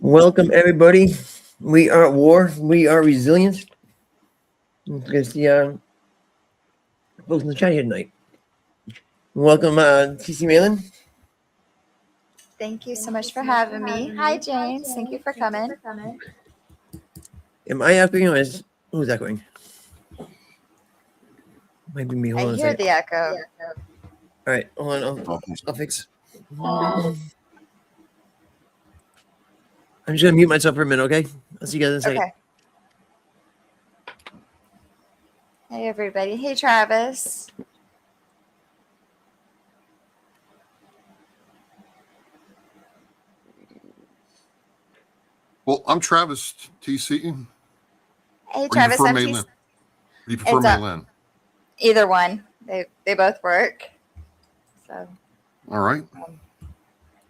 Welcome, everybody. We are at war. We are resilient. Because the folks in the chat here tonight. Welcome, TC Malin. Thank you so much for having me. Hi, James. Thank you for coming. Am I echoing or who's echoing? Might be me. Hold on I a hear second. the echo. All right, hold on. I'll fix. I'm just gonna mute myself for a minute, okay? I'll see you guys in a second. Okay. Hey, everybody. Hey, Travis. Well, I'm Travis, TC. Hey, Travis. Do I'm you TC. prefer Maylin? Either one. They both work. So. All right.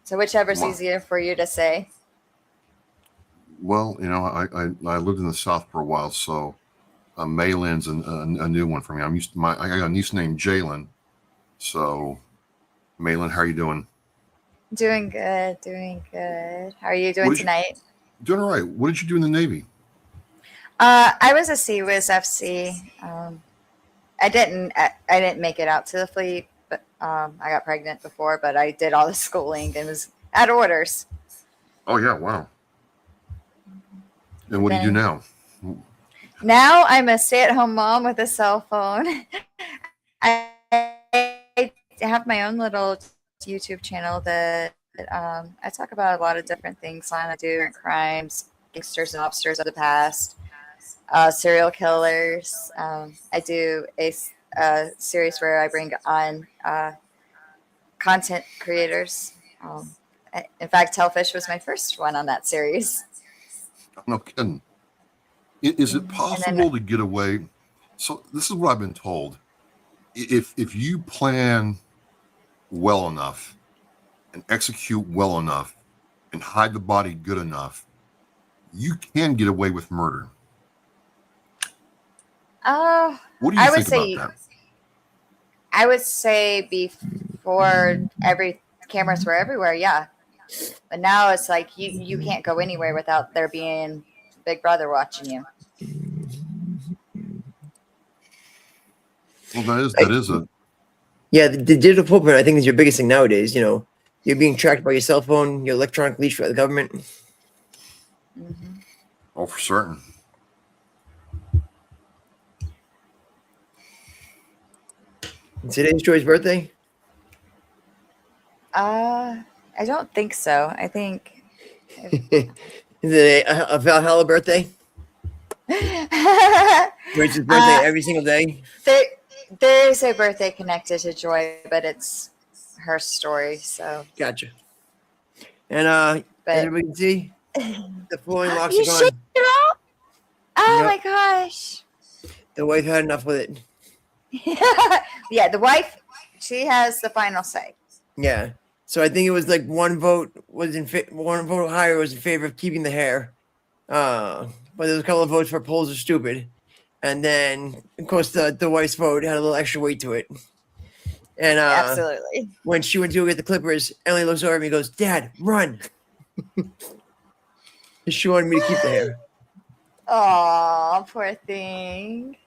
So whichever's easier for you to say. Well, I lived in the South for a while, so Maylin's a new one for me. I got a niece named Jalen. So, Maylin, how are you doing? Doing good. How are you doing tonight? Doing all right. What did you do in the Navy? I was a CWIS FC. I didn't make it out to the fleet, but I got pregnant before. But I did all the schooling and was at orders. Oh yeah! Wow. And what do you do now? Now I'm a stay-at-home mom with a cell phone. I have my own little YouTube channel that I talk about a lot of different things. I do crimes, gangsters and mobsters of the past, serial killers. I do a series where I bring on content creators. In fact, Hellfish was my first one on that series. No kidding. Is it possible to get away? So this is what I've been told. If you plan well enough and execute well enough and hide the body good enough, you can get away with murder. What do you think about that? I would say before cameras were everywhere, yeah. But now it's like you can't go anywhere without there being Big Brother watching you. Well, that is a... Yeah, the digital footprint, I think, is your biggest thing nowadays. You're being tracked by your cell phone, your electronic leash by the government. Mm-hmm. Oh, for certain. Today's Joy's birthday? I don't think so. I think... Is it a Valhalla birthday? Joy's birthday every single day? There is a birthday connected to Joy, but it's her story, so... Gotcha. And everybody can see the flooring locks are gone. Oh my gosh. The wife had enough with it. Yeah, the wife, she has the final say. Yeah. So I think it was like one vote higher was in favor of keeping the hair. But there was a couple of votes for polls are stupid. And then, of course, the wife's vote had a little extra weight to it. And absolutely. When she went to go get the clippers, Emily looks over at me and goes, "Dad, run." She wanted me to keep the hair. Oh, poor thing.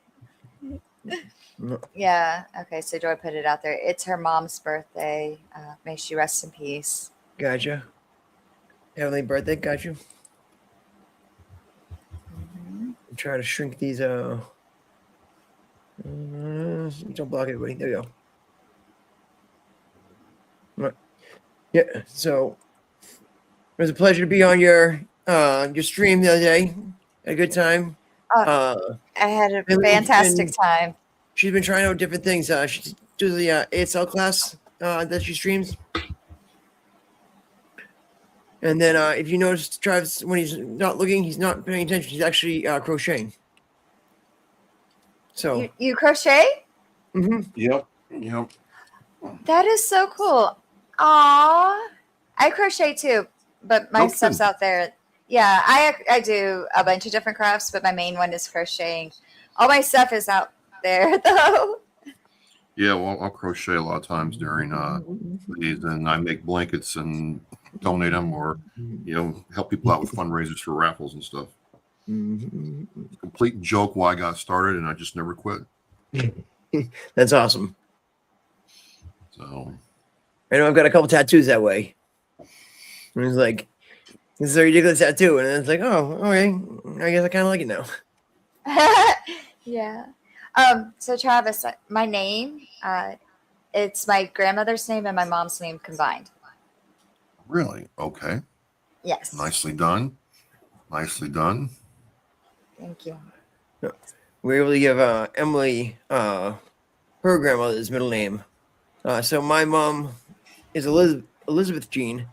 Yeah. Okay. So do I put it out there? It's her mom's birthday. May she rest in peace. Gotcha. Heavenly birthday, got you. Try to shrink these. Don't block everybody. There you go. Right. Yeah. So it was a pleasure to be on your stream the other day. Had a good time. I had a fantastic time. She's been trying out different things. She does the ASL class that she streams. And then if you notice, Travis, when he's not looking, he's not paying attention. He's actually crocheting. So you crochet? Mm-hmm. Yep. That is so cool. Aw. I crochet too, but my stuff's out there. Yeah, I do a bunch of different crafts, but my main one is crocheting. All my stuff is out there though. Yeah, well, I'll crochet a lot of times during these, and I make blankets and donate them, or help people out with fundraisers for raffles and stuff. Complete joke why I got started, and I just never quit. That's awesome. So I know I've got a couple tattoos that way. And it's like, this is a ridiculous tattoo, and then it's like, oh, okay, I guess I kind of like it now. Yeah. So Travis, my name, it's my grandmother's name and my mom's name combined. Really? Okay. Yes. Nicely done. Nicely done. Thank you. We were able to give Emily her grandmother's middle name. So my mom is Elizabeth Jean,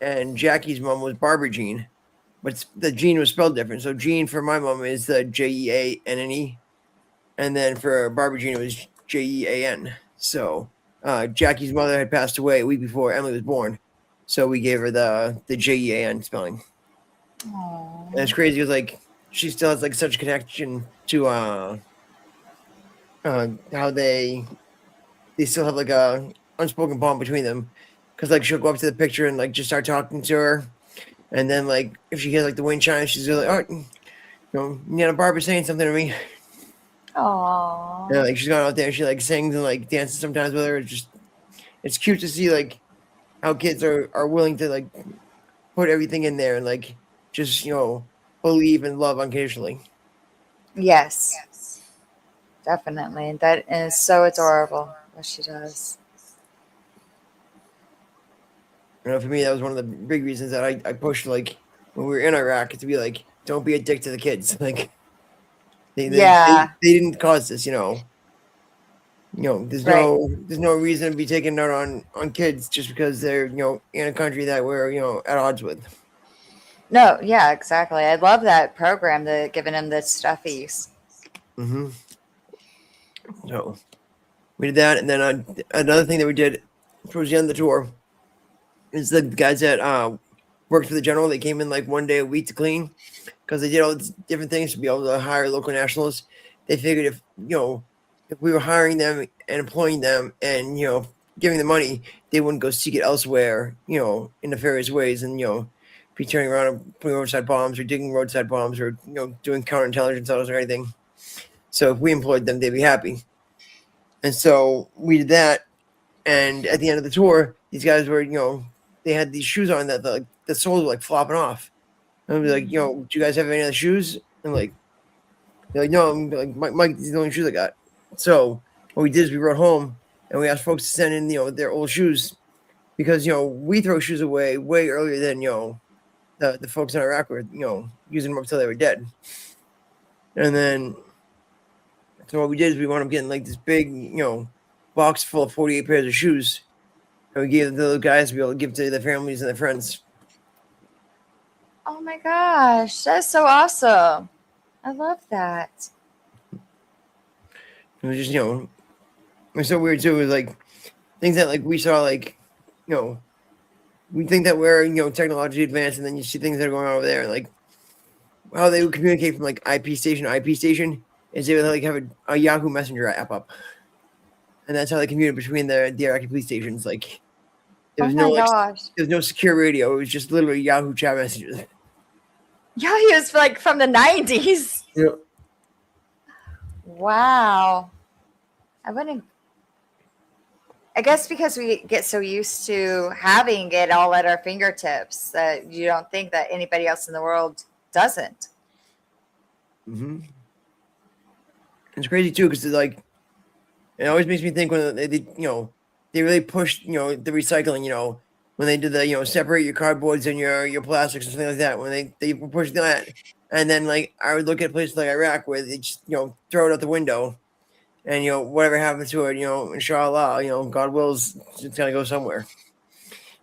and Jackie's mom was Barbara Jean, but the Jean was spelled different. So Jean for my mom is the Jeanne, and then for Barbara Jean it was Jean. So Jackie's mother had passed away a week before Emily was born, so we gave her the Jean spelling. Aww. And it's crazy. It was like she still has like such a connection to how they still have like a unspoken bond between them, because like she'll go up to the picture and like just start talking to her, and then like if she hears like the wind chime, she's like, oh, Barbara's saying something to me. Aww. Yeah, like she's gone out there and she like sings and like dances sometimes with her. It's cute to see like how kids are willing to like put everything in there and like just believe and love unconditionally. Yes. Definitely. That is so adorable what she does. For me, that was one of the big reasons that I pushed, like, when we were in Iraq, to be like, don't be a dick to the kids. Like, they didn't cause this, there's no reason to be taking out on kids just because they're, in a country that we're, at odds with. No, yeah, exactly. I love that program, giving them the stuffies. Mm-hmm. So we did that, and then another thing that we did towards the end of the tour is the guys that worked for the general. They came in like one day a week to clean, because they did all these different things to be able to hire local nationals. They figured if we were hiring them and employing them and giving them money, they wouldn't go seek it elsewhere, in nefarious ways, and be turning around and putting roadside bombs or digging roadside bombs or doing counterintelligence or anything. So if we employed them, they'd be happy. And so we did that. And at the end of the tour, these guys were, they had these shoes on that the soles were like flopping off. And I'd be like, do you guys have any other shoes? And they're like, no, I'm like, Mike, these are the only shoes I got. So what we did is we wrote home and we asked folks to send in, their old shoes, because, we throw shoes away way earlier than, the folks in Iraq were, using them up until they were dead. And then, so what we did is we wound up getting like this big, box full of 48 pairs of shoes. And we gave them to those guys to be able to give to their families and their friends. Oh my gosh, that's so awesome. I love that. It was just, it was so weird too. It was like things that like we saw, like, we think that we're, technologically advanced, and then you see things that are going on over there, and like how they would communicate from like IP station to IP station is they would like have a Yahoo Messenger app up. And that's how they communicate between the Iraqi police stations. Like, there was no secure radio. It was just literally Yahoo chat messages. Yahoo is like from the 90s. Yep. Wow. I wouldn't. I guess because we get so used to having it all at our fingertips that you don't think that anybody else in the world doesn't. Mm-hmm. It's crazy too, because like it always makes me think when they really pushed the recycling, when they did the separate your cardboards and your plastics and something like that, when they were pushing that, and then like I would look at places like Iraq where they just throw it out the window, and whatever happens to it, inshallah, God wills, it's gonna go somewhere.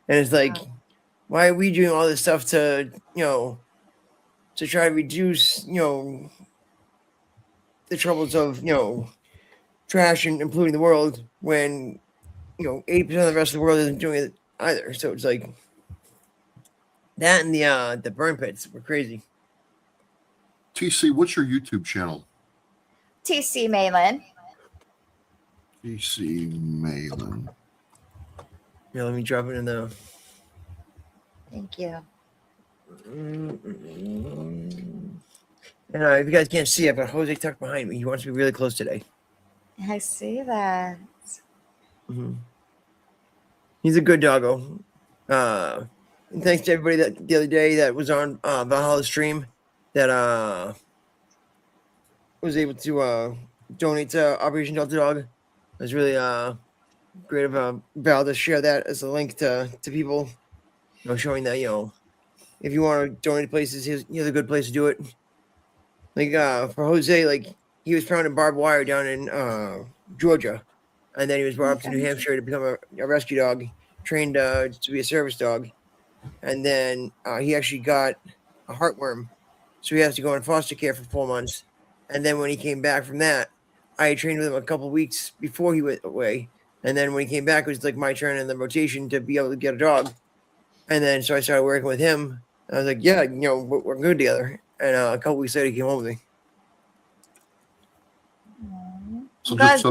And it's like, why are we doing all this stuff to to try to reduce the troubles of trash and polluting the world when 80% of the rest of the world isn't doing it either. So it's like that, and the burn pits were crazy. TC, what's your YouTube channel? TC Malin. TC Malin. Yeah, let me drop it in the. Thank you. And if you guys can't see it, but Jose tucked behind me. He wants to be really close today. I see that. Mm-hmm. He's a good doggo. And thanks to everybody that the other day that was on Valhalla stream that was able to donate to Operation Delta Dog. It was really great of Val to share that as a link to people, showing that if you want to donate places, here's a good place to do it. Like for Jose, like he was found in barbed wire down in Georgia, and then he was brought up to New Hampshire to become a rescue dog, trained to be a service dog, and then he actually got a heartworm, so he has to go in foster care for 4 months. And then when he came back from that, I trained with him a couple of weeks before he went away, and then when he came back, it was like my turn in the rotation to be able to get a dog. And then so I started working with him. I was like, yeah, we're good together. And a couple weeks later, he came home with me. So just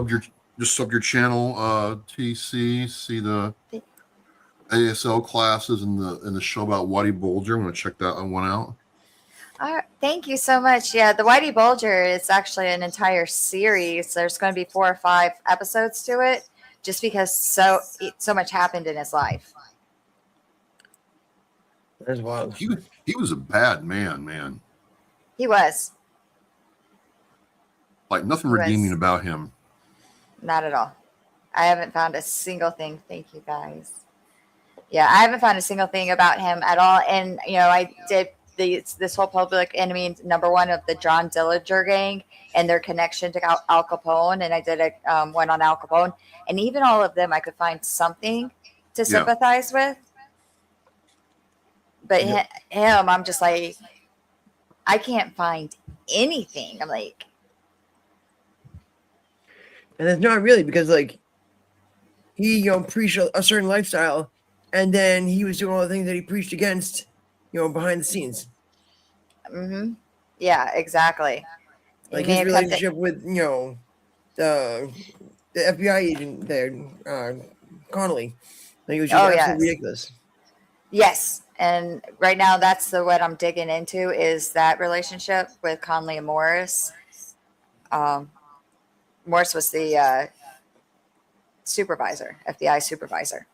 sub your channel, TC. See the ASL classes and the show about Whitey Bulger. I'm gonna check that one out. Thank you so much. Yeah, the Whitey Bulger is actually an entire series. There's going to be 4 or 5 episodes to it, just because so much happened in his life. That's wild. He was a bad man. He was. Like nothing redeeming about him. Not at all. I haven't found a single thing. Thank you, guys. Yeah, I haven't found a single thing about him at all. And, I did this whole Public Enemy #1 of the John Dillinger gang and their connection to Al Capone. And I did one on Al Capone. And even all of them, I could find something to sympathize with. But him, I'm just like, I can't find anything. I'm like. And it's not really, because like he preached a certain lifestyle, and then he was doing all the things that he preached against, behind the scenes. Mm-hmm. Yeah, exactly. Like his relationship with the FBI agent there, Connolly. Like it was just absolutely ridiculous. Yes. And right now that's what I'm digging into is that relationship with Conley and Morris. Morris was the supervisor, FBI supervisor.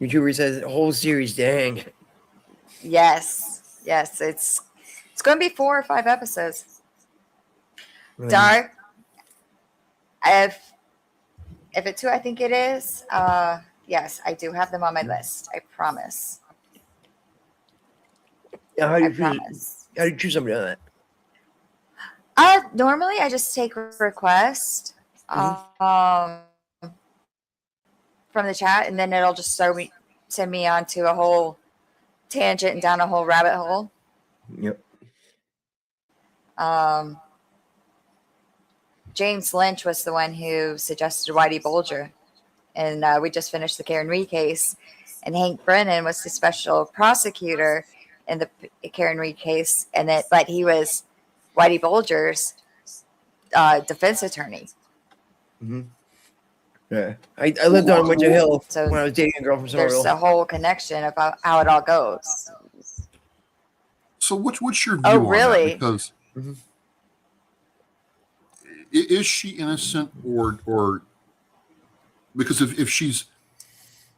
YouTuber says whole series, dang. Yes. It's going to be 4 or 5 episodes. Really? Dark. If it's 2, I think it is. Yes, I do have them on my list. I promise. Yeah, how do you choose somebody on that? Normally I just take a request from the chat, and then it'll just send me onto a whole tangent and down a whole rabbit hole. Yep. James Lynch was the one who suggested Whitey Bulger, and we just finished the Karen Reed case, and Hank Brennan was the special prosecutor in the Karen Reed case, but he was Whitey Bulger's defense attorney. Mm-hmm. Yeah, I lived on Winter Hill when I was dating a girl from Somerville. There's a whole connection about how it all goes. So what's your view Oh, on really? that? Because Is she innocent or because if she's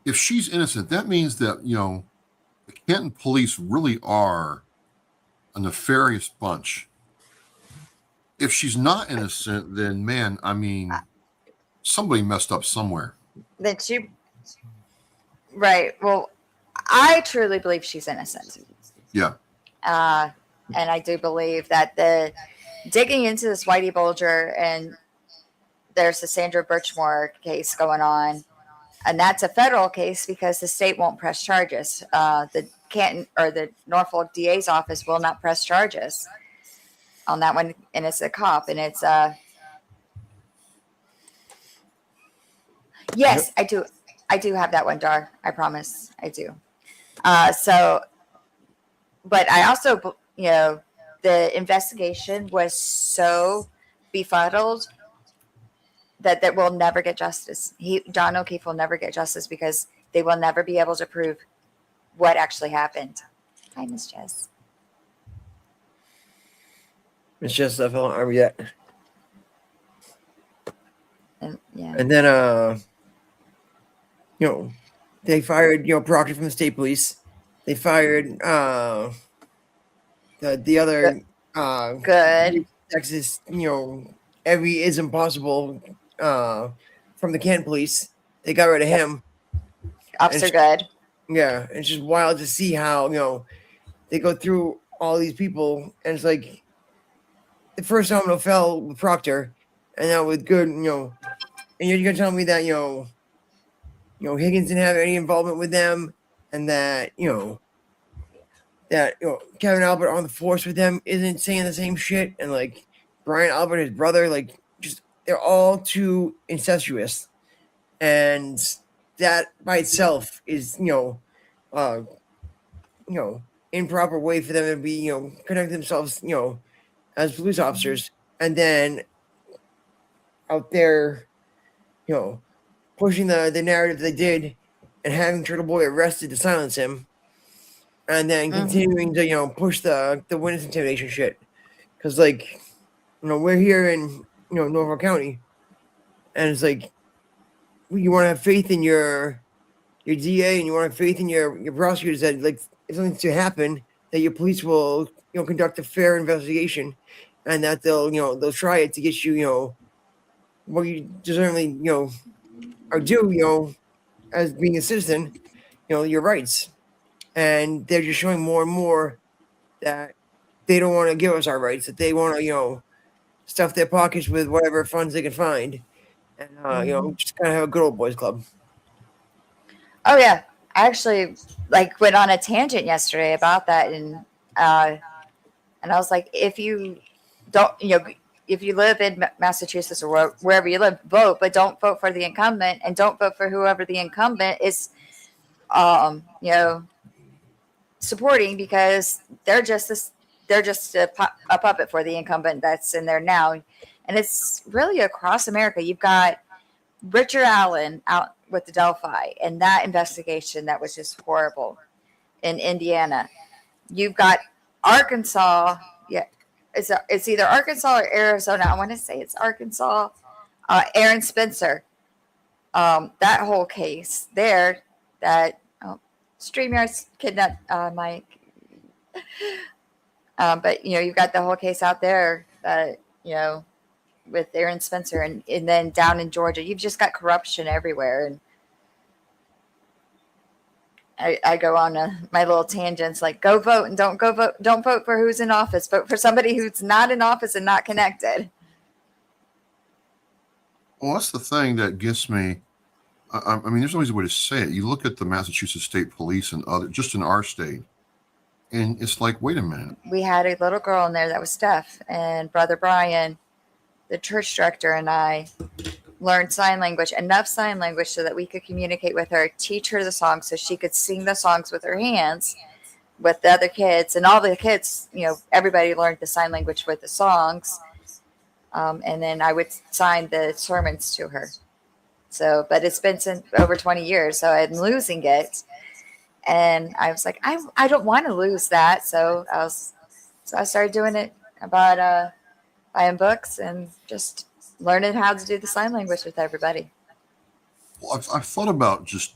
innocent, that means that the Canton police really are a nefarious bunch. If she's not innocent, then man, I mean, somebody messed up somewhere. That you, right? Well, I truly believe she's innocent. Yeah. And I do believe that the digging into this Whitey Bulger, and there's the Sandra Birchmore case going on, and that's a federal case because the state won't press charges. The Canton or the Norfolk DA's office will not press charges on that one, and it's a cop, and it's yes, I do have that one, Dar. I promise, I do. So, but I also, the investigation was so befuddled that we'll never get justice. John O'Keefe will never get justice because they will never be able to prove what actually happened. Hi, Miss Jess. It's just I fell arm yet. And, yeah. And then they fired Proctor from the state police. They fired the other Good. Texas, every ism possible from the Canton police. They got rid of him. Officer Good. Yeah, it's just wild to see how they go through all these people, and it's like the first domino fell with Proctor, and now with Good, and you're gonna tell me that Higgins didn't have any involvement with them, and that Kevin Albert on the force with them isn't saying the same shit, and like Brian Albert, his brother, like just they're all too incestuous, and that by itself is improper way for them to be conduct themselves as police officers, and then out there pushing the narrative they did and having Turtle Boy arrested to silence him, and then continuing to push the witness intimidation shit, because like we're here in Norfolk County, and it's like you want to have faith in your DA, and you want to have faith in your prosecutors that like if something's to happen, that your police will conduct a fair investigation, and that they'll try it to get you what you deservedly are due as being a citizen, your rights. And they're just showing more and more that they don't want to give us our rights, that they want to stuff their pockets with whatever funds they can find, and just kind of have a good old boys club. Oh yeah, I actually went on a tangent yesterday about that, and I was like, if you don't, if you live in Massachusetts or wherever you live, vote, but don't vote for the incumbent, and don't vote for whoever the incumbent is, supporting, because they're just a puppet for the incumbent that's in there now, and it's really across America. You've got Richard Allen out with the Delphi and that investigation that was just horrible in Indiana. You've got Arkansas. Yeah, it's either Arkansas or Arizona. I want to say it's Arkansas. Aaron Spencer. That whole case there that StreamYard's kidnapped Mike. But you've got the whole case out there that with Aaron Spencer, and then down in Georgia, you've just got corruption everywhere. And I go on my little tangents, like go vote and don't go vote. Don't vote for who's in office. Vote for somebody who's not in office and not connected. Well, that's the thing that gets me. I mean, there's no easy way to say it. You look at the Massachusetts State Police and other, just in our state, and it's like, wait a minute. We had a little girl in there that was deaf, and Brother Brian, the church director, and I learned sign language, enough sign language so that we could communicate with her, teach her the songs so she could sing the songs with her hands with the other kids. And all the kids, everybody learned the sign language with the songs. And then I would sign the sermons to her. So, but it's been since over 20 years, so I'm losing it. And I was like, I don't want to lose that. So I started doing it about buying books and just learning how to do the sign language with everybody. Well, I've thought about just,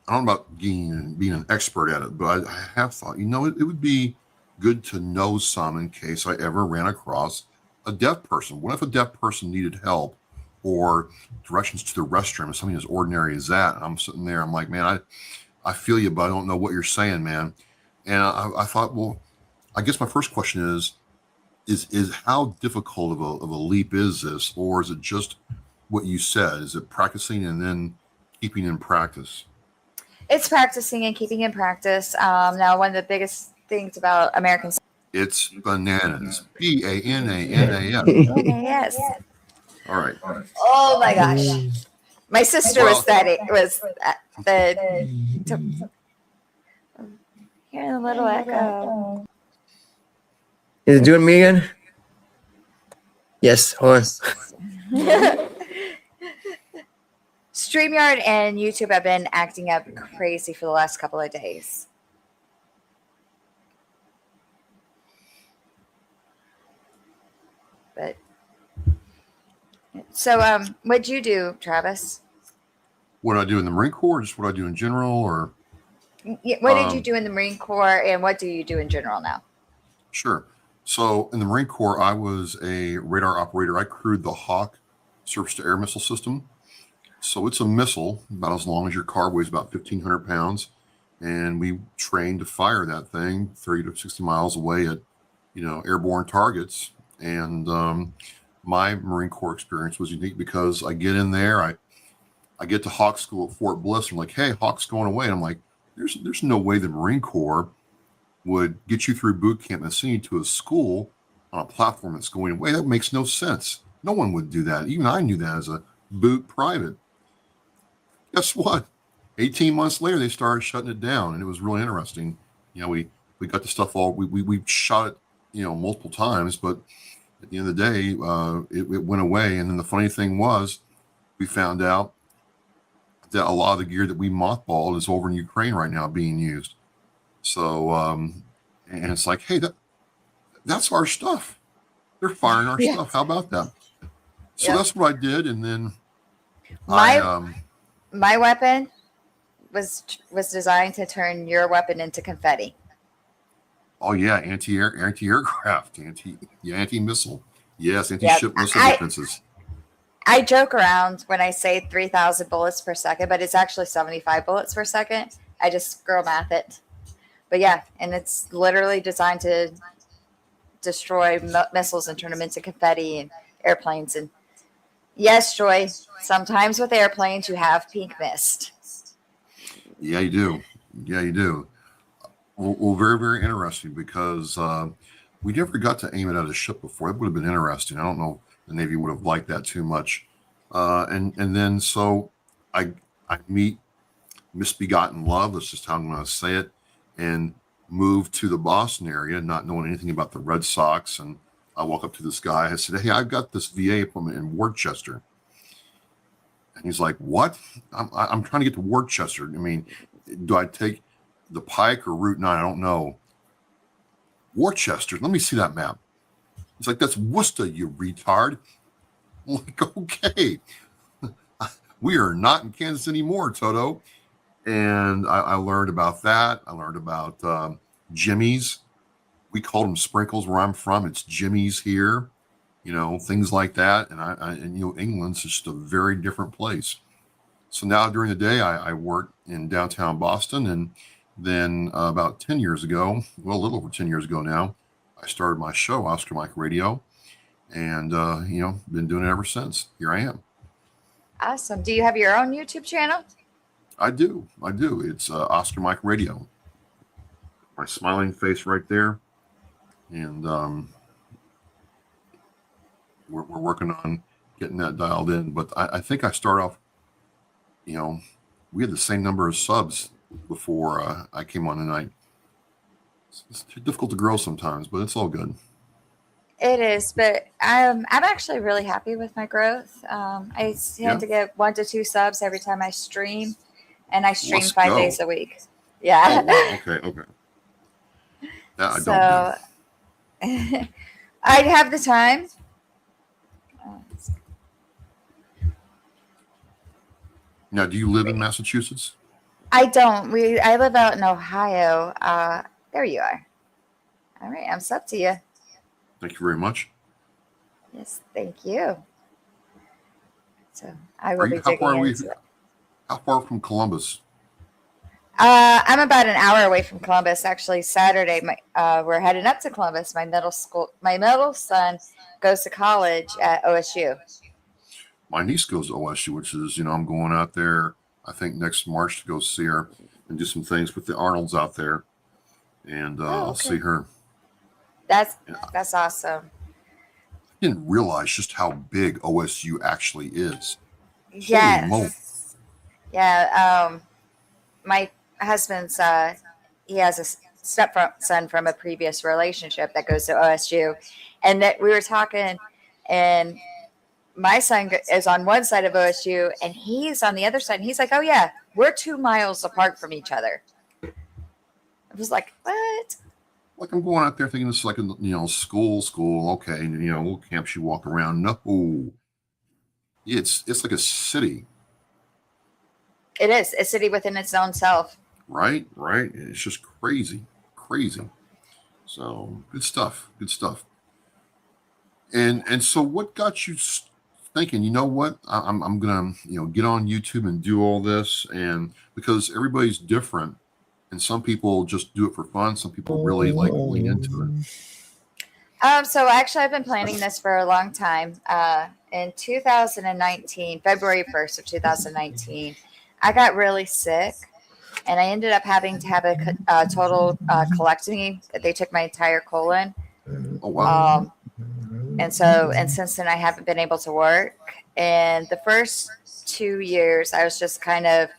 I don't know about being an expert at it, but I have thought, it would be good to know some in case I ever ran across a deaf person. What if a deaf person needed help or directions to the restroom, something as ordinary as that? And I'm sitting there, I'm like, man, I feel you, but I don't know what you're saying, man. And I thought, well, I guess my first question is how difficult of a leap is this, or is it just what you said? Is it practicing and then keeping in practice? It's practicing and keeping in practice. Now, one of the biggest things about American It's bananas. BANANAS. yes. All right. Oh my gosh, my sister Well, was studying was the hearing a little echo. Is it doing me again? Yes, hold on. StreamYard and YouTube have been acting up crazy for the last couple of days. But so, what'd you do, Travis? what do I do in the Marine Corps? Just what I do in general, or What did you do in the Marine Corps, and what do you do in general now? sure. So in the Marine Corps, I was a radar operator. I crewed the Hawk surface-to-air missile system. So it's a missile about as long as your car, weighs about 1,500 pounds, and we trained to fire that thing 30 to 60 miles away at, airborne targets. And my Marine Corps experience was unique because I get in there, I get to Hawk School at Fort Bliss. I'm like, hey, Hawk's going away. And I'm like, there's no way the Marine Corps would get you through boot camp and send you to a school on a platform that's going away. That makes no sense. No one would do that. Even I knew that as a boot private. Guess what? 18 months later, they started shutting it down, and it was really interesting. We got the stuff all, we shot it, multiple times, but at the end of the day, it went away. And then the funny thing was, we found out that a lot of the gear that we mothballed is over in Ukraine right now being used. So, and it's like, hey, that's our stuff. They're firing our stuff. How about that? So that's what I did. And then my weapon was designed to turn your weapon into confetti. Oh yeah, anti-aircraft, anti-missile. Yes, anti-ship missile defenses. I joke around when I say 3,000 bullets per second, but it's actually 75 bullets per second. I just girl math it. But yeah, and it's literally designed to destroy missiles and turn them into confetti and airplanes. And yes, Joy, sometimes with airplanes you have pink mist. Yeah, you do. Well, very, very interesting because we never got to aim it at a ship before. It would have been interesting. I don't know if the Navy would have liked that too much. And then so I meet misbegotten love. That's just how I'm going to say it. And moved to the Boston area, not knowing anything about the Red Sox. And I walk up to this guy. I said, hey, I've got this VA appointment in Worcester. And he's like, what? I'm trying to get to Worcester. I mean, do I take the Pike or Route 9? I don't know. Worcester. Let me see that map. He's like, that's Worcester, you retard. I'm like, okay. We are not in Kansas anymore, Toto. And I learned about that. I learned about Jimmy's. We called them sprinkles where I'm from. It's Jimmy's here, things like that. And England's just a very different place. So now during the day, I work in downtown Boston. And then about 10 years ago, well, a little over 10 years ago now, I started my show, Oscar Mike Radio. And, been doing it ever since. Here I am. Awesome. Do you have your own YouTube channel? I do. It's Oscar Mike Radio. My smiling face right there. And we're working on getting that dialed in. But I think I start off, we had the same number of subs before I came on tonight. It's too difficult to grow sometimes, but it's all good. It is, but I'm actually really happy with my growth. I tend to get 1 to 2 subs every time I stream. And I stream 5 days a week. Yeah. Oh, wow. Okay. Yeah, so I have the time. Now, do you live in Massachusetts? I don't. I live out in Ohio. There you are. All right, I'm sub to you. Thank you very much. Yes, thank you. So I will Are be you, how far digging are we? into it. How far from Columbus? I'm about an hour away from Columbus. Actually, Saturday, we're heading up to Columbus. My middle son goes to college at OSU. My niece goes to OSU, which is, I'm going out there, I think next March to go see her and do some things with the Arnolds out there. And I'll see her. That's And I that's awesome. didn't realize just how big OSU actually is. Holy moly. Yes. Yeah. My husband's he has a stepson from a previous relationship that goes to OSU, and that we were talking, and my son is on one side of OSU and he's on the other side. And he's like, "Oh yeah, we're 2 miles apart from each other." I was like, "What?" Like I'm going out there thinking this is like a school, okay, and little camps you walk around. No, it's like a city, It is a city within its own self. right? Right. It's just crazy, crazy. So good stuff, good stuff. And so what got you thinking? You know what? I'm gonna get on YouTube and do all this, and because everybody's different, and some people just do it for fun. Some people really like lean into it. So actually, I've been planning this for a long time. In 2019, February 1st of 2019, I got really sick, and I ended up having to have a total colectomy. They took my entire colon. Oh wow. And since then, I haven't been able to work. And the first 2 years, I was just kind of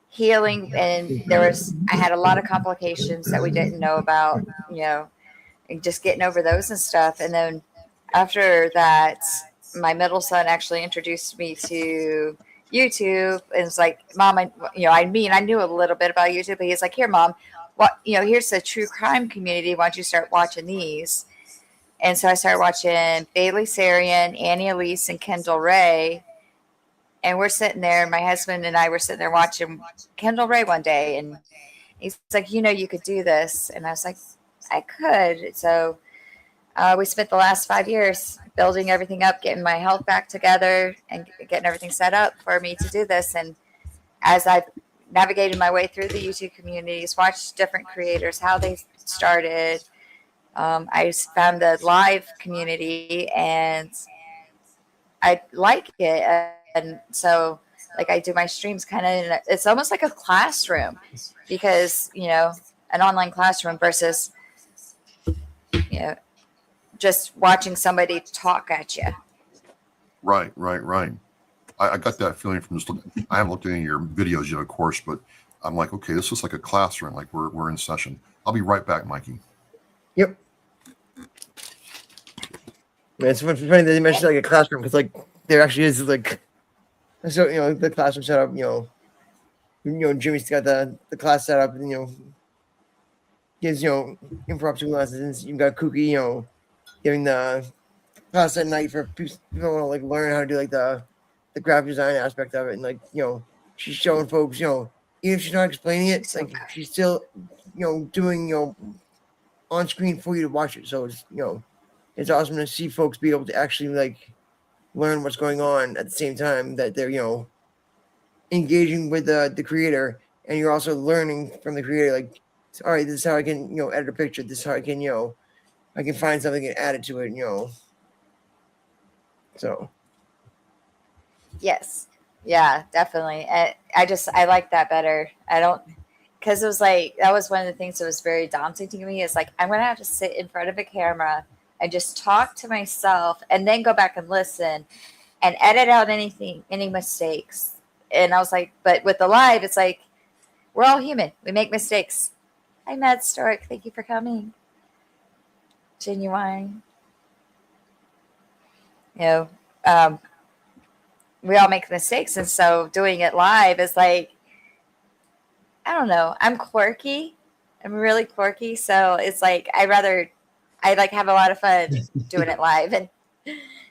healing, and I had a lot of complications that we didn't know about, and just getting over those and stuff. And then after that, my middle son actually introduced me to YouTube, and it's like, "Mom, I knew a little bit about YouTube, but he's like, here, Mom, here's the true crime community. Why don't you start watching these?" And so I started watching Bailey Sarian, Annie Elise, and Kendall Ray. And we're sitting there, my husband and I were sitting there watching Kendall Ray one day. And he's like, you could do this. And I was like, I could. So we spent the last 5 years building everything up, getting my health back together, and getting everything set up for me to do this. And as I've navigated my way through the YouTube communities, watched different creators, how they started, I found the live community and I like it. And so, like, I do my streams kind of, it's almost like a classroom because, an online classroom versus, just watching somebody talk at you. Right. I got that feeling from just looking. I haven't looked at any of your videos yet, of course, but I'm like, okay, this is like a classroom, like we're in session. I'll be right back, Mikey. Yep. Yeah, it's funny that they mentioned like a classroom because like there actually is like so the classroom set up. Jimmy's got the class set up and gives impromptu lessons. You've got Kookie giving the class at night for people who want to like learn how to do like the graphic design aspect of it, and like she's showing folks even if she's not explaining it, like she's still doing on screen for you to watch it. So it's awesome to see folks be able to actually like learn what's going on at the same time that they're engaging with the creator, and you're also learning from the creator. Like, all right, this is how I can edit a picture. This is how I can I can find something and add it to it. So Yes. Yeah, definitely. I like that better. I don't, because it was like, that was one of the things that was very daunting to me is like, I'm going to have to sit in front of a camera and just talk to myself and then go back and listen and edit out any mistakes. And I was like, but with the live, it's like, we're all human. We make mistakes. Hi, Mad Stork. Thank you for coming. Genuine. We all make mistakes. And so doing it live is like, I don't know. I'm quirky. I'm really quirky. So it's like, I like have a lot of fun doing it live. And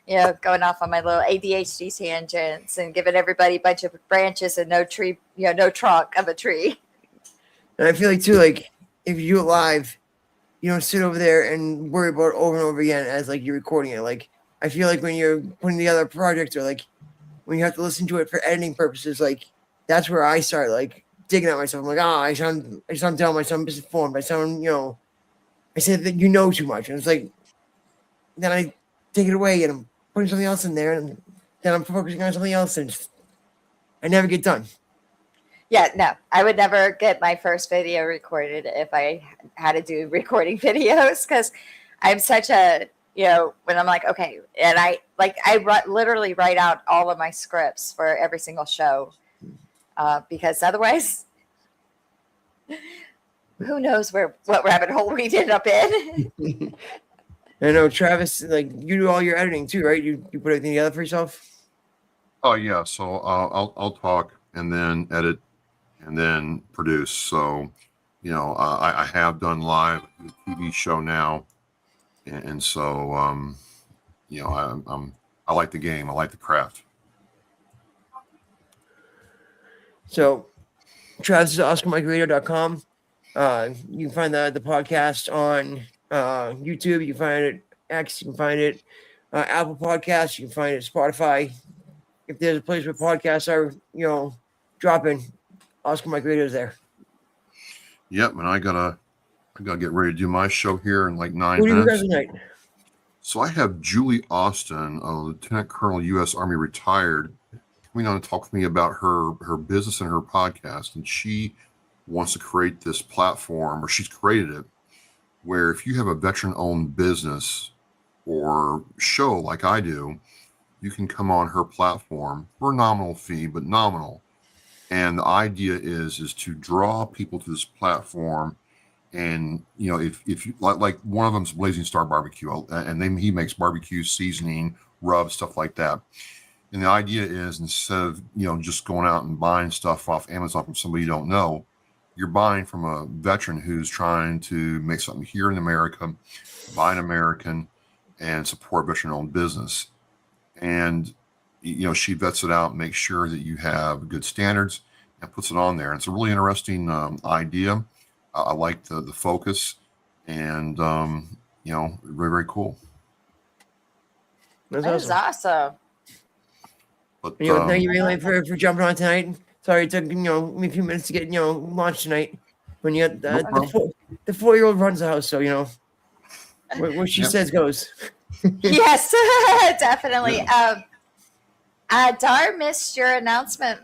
going off on my little ADHD tangents and giving everybody a bunch of branches and no tree, no trunk of a tree. And I feel like too, like if you do it live, you don't sit over there and worry about it over and over again as like you're recording it. Like I feel like when you're putting together a project or like when you have to listen to it for editing purposes, like that's where I start like digging at myself. I'm like, I sound dumb, I sound misinformed, I sound, I said that too much. And it's like then I take it away and I'm putting something else in there and then I'm focusing on something else and I never get done. Yeah, no, I would never get my first video recorded if I had to do recording videos because I'm such a, when I'm like, okay, and I literally write out all of my scripts for every single show because otherwise, who knows what rabbit hole we'd end up in. I know, Travis, like you do all your editing too, right? You put everything together for yourself? Oh yeah, so I'll talk and then edit and then produce. So, I have done live TV show now, and so I like the game. I like the craft. So, Travis is OscarMikeRadio.com. You can find the podcast on YouTube. You can find it X. You can find it Apple Podcasts. You can find it Spotify. If there's a place where podcasts are, dropping, Oscar Mike Radio is there. Yep, and I gotta get ready to do my show here in like 9 Who do you minutes. guys tonight? So I have Julie Austin, a Lieutenant Colonel, U.S. Army retired, coming on to talk with me about her business and her podcast. And she wants to create this platform, or she's created it, where if you have a veteran-owned business or show like I do, you can come on her platform for a nominal fee, but nominal. And the idea is to draw people to this platform. And, if you like one of them's Blazing Star Barbecue, and then he makes barbecue seasoning, rub, stuff like that. And the idea is instead of, just going out and buying stuff off Amazon from somebody you don't know, you're buying from a veteran who's trying to make something here in America, buy an American, and support veteran-owned business. And, she vets it out, makes sure that you have good standards and puts it on there. And it's a really interesting idea. I like the focus and, very, very cool. That is awesome. But, thank you really for jumping on tonight. Sorry it took, me a few minutes to get, launched tonight. When you got the 4-year-old runs the house, so, what she says goes. Yes, definitely. Yeah. Dar missed your announcement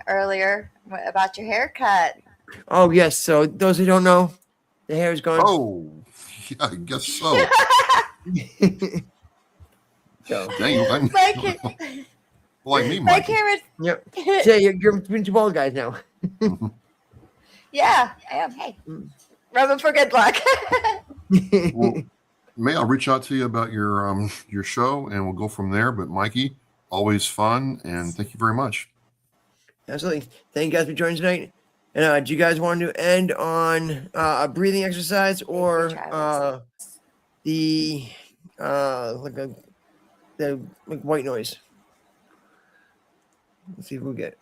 earlier about your haircut. Oh, yes. So those who don't know, the hair is gone. Oh, yeah, I guess so. Dang, like me, my Mike. camera. Yep. Yeah, you're between two bald guys now. Yeah, I am. Hey, rubbing for good luck. Well, may I reach out to you about your show, and we'll go from there. But Mikey, always fun, and thank you very much. Absolutely. Thank you guys for joining tonight. And do you guys want to end on a breathing exercise or the white noise? Let's see if we get.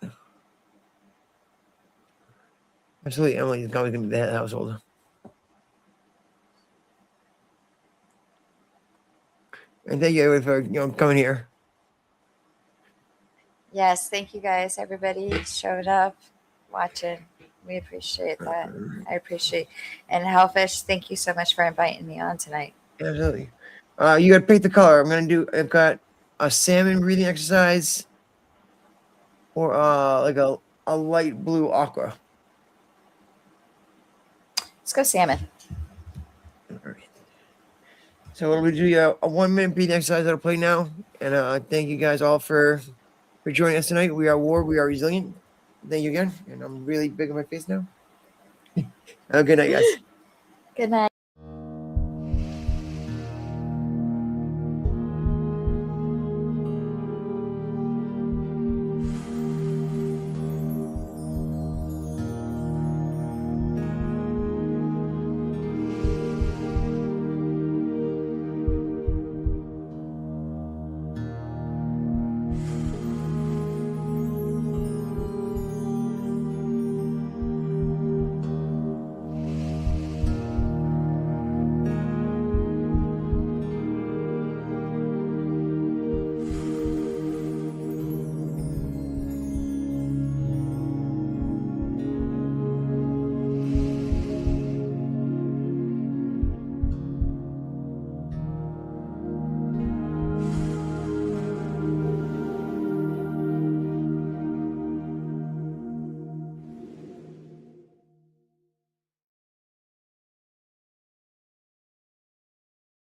Absolutely, Emily is probably going to be the head of the household. And thank you everybody for coming here. Yes, thank you guys. Everybody showed up, watching. We appreciate that. I appreciate. And Hellfish, thank you so much for inviting me on tonight. Absolutely. You got to pick the color. I've got a salmon breathing exercise or like a light blue aqua. Let's go salmon. All right. So we're going to do a 1-minute breathing exercise that'll play now. And thank you guys all for joining us tonight. We are War. We are resilient. Thank you again. And I'm really big on my face now. Have a good night, guys. Good night.